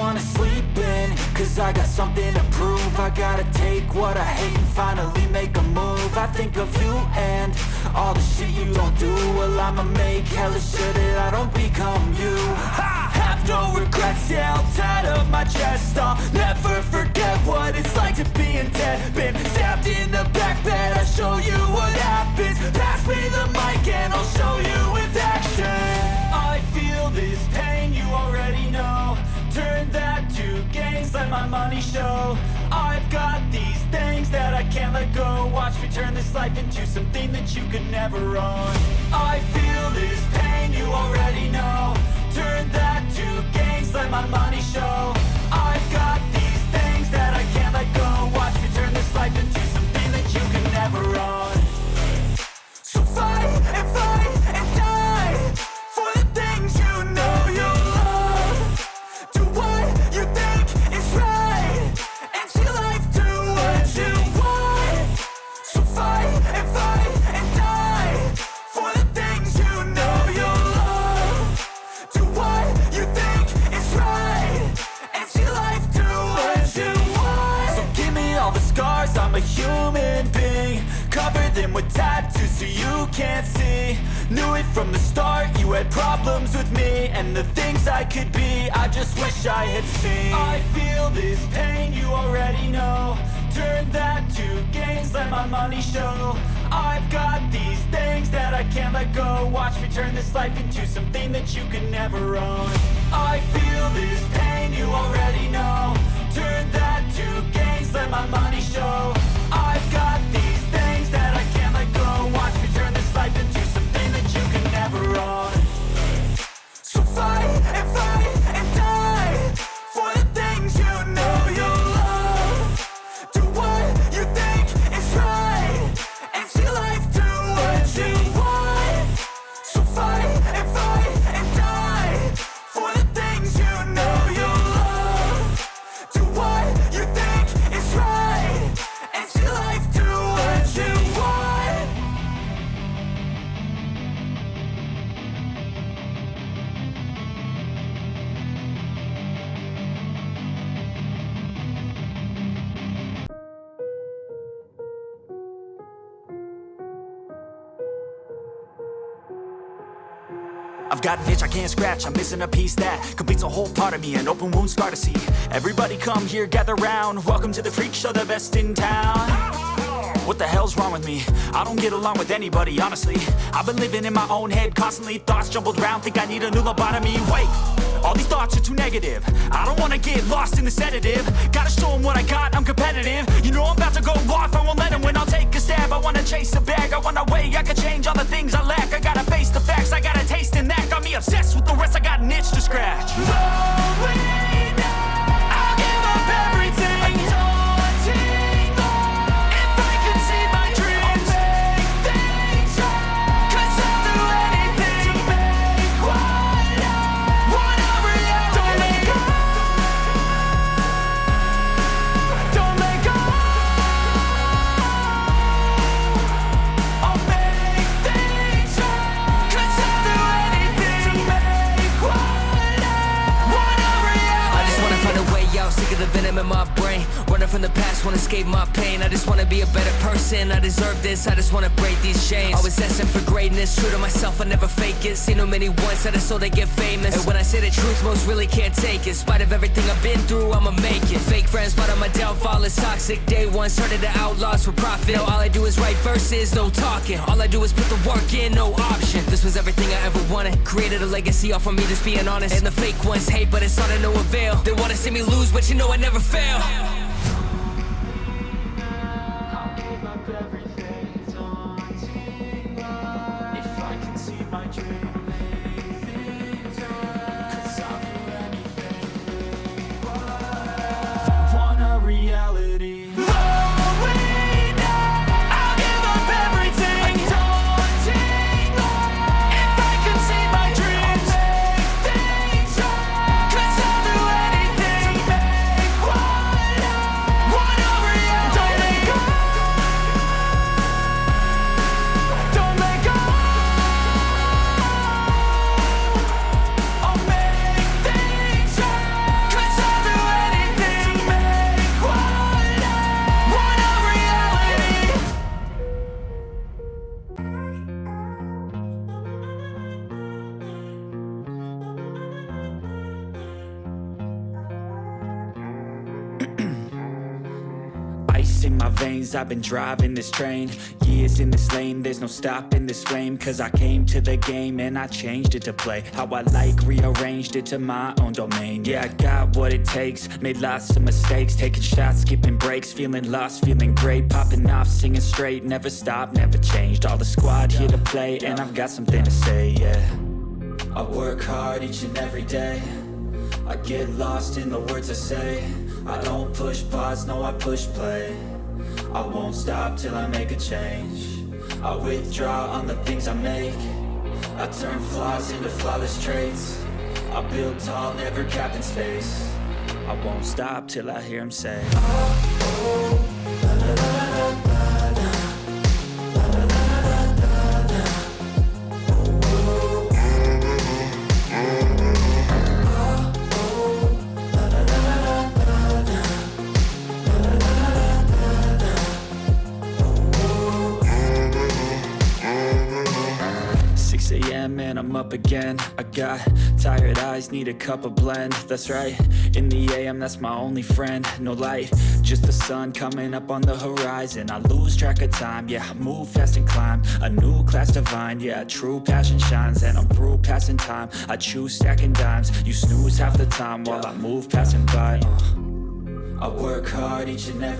wanna sleep in, cause I got something to prove. I gotta take what I hate and finally make a move. I think of you and all the shit you don't do. Well, I'ma make hella sure that I don't become you. I have no regrets, yeah, I'll tie up my chest. I'll never forget what it's like to be in debt. Been stabbed in the back bed, I'll show you what happens. Pass me the mic and I'll show you with action. I feel this pain, you already know. Turn that to gains, let my money show. I've got these things that I can't let go. Watch me turn this life into something that you could never own. I feel this pain, you already know. Turn that to gains, let my money show. I've got these things that I can't let go. Watch me turn this life into something that you could never own. So fight and die for the things you know you love. Do what you think is right and see life do what you want. So fight and die for the things you know you love. Do what you think is right and see life do what you want. So give me all the scars, I'm a human being. Cover them with tattoos so you can't see. Knew it from the start, you had problems with me and the things I could be, I just wish I had seen. I feel this pain, you already know. Turn that to gains, let my money show. I've got these things that I can't let go. Watch me turn this life into something that you can never own. I feel this pain, you already know. Turn that to gains, let my money show. I've got these things that I can't let go. Watch me turn this life into something that you can never own. So fight and die for the things you know you love. Do what you think is right and see life do what you want. So fight and die for the things you know you love. Do what you think is right and see life do what you want. I've got an itch I can't scratch, I'm missing a piece that completes a whole part of me, an open wound scar to see. Everybody come here, gather round, welcome to the freak show, the best in town. What the hell's wrong with me? I don't get along with anybody, honestly. I've been living in my own head constantly, thoughts jumbled round, think I need a new lobotomy. Wait, all these thoughts are too negative. I don't wanna get lost in the sedative. Gotta show them what I got, I'm competitive. You know I'm about to go off, I won't let them win, I'll take a stab. I wanna chase a bag, I want a way I can change all the things I lack. I gotta face the facts, I got a taste in that. Got me obsessed with the rest, I got an itch to scratch. I'll give up everything. If I could see my dreams, make things right. 'Cause I'll do anything to make what I want a reality. Don't let go. Don't let go. I'll make things right. 'Cause I'll do anything to make what I want a reality. I just wanna find a way out, sick of the venom in my brain. Running from the past, wanna escape my pain. I just wanna be a better person, I deserve this. I just wanna break these chains. Always asking for greatness, true to myself, I never fake it. Seen too many once that I so they get famous. And when I say the truth, most really can't take it. In spite of everything I've been through, I'ma make it. Fake friends, but on my downfall is toxic. Day one, started the outlaws for profit. Now all I do is write verses, no talking. All I do is put the work in, no option. This was everything I ever wanted. Created a legacy off of me, just being honest. And the fake ones hate, but it's all to no avail. They wanna see me lose, but you know I never fail. Reality. in my veins, I've been driving this train. Years in this lane, there's no stopping this flame. Cause I came to the game and I changed it to play how I like, rearranged it to my own domain. Yeah, I got what it takes, made lots of mistakes, taking shots, skipping breaks, feeling lost, feeling great, popping off, singing straight, never stopped, never changed. All the squad here to play, and I've got something to say, yeah. I work hard each and every day, I get lost in the words I say. I don't push pause, no I push play. I won't stop till I make a change. I withdraw on the things I make. I turn flaws into flawless traits. I build tall, never capped in space. I won't stop till I hear him say, oh, oh, la, la, la, la, la, la. And I'm up again. I got tired eyes, need a cup of blend. That's right, in the AM, that's my only friend. No light, just the sun coming up on the horizon. I lose track of time, yeah, I move fast and climb a new class divine, yeah, true passion shines. And I'm through passing time, I choose stacking dimes. You snooze half the time while I move passing by. I work hard each and every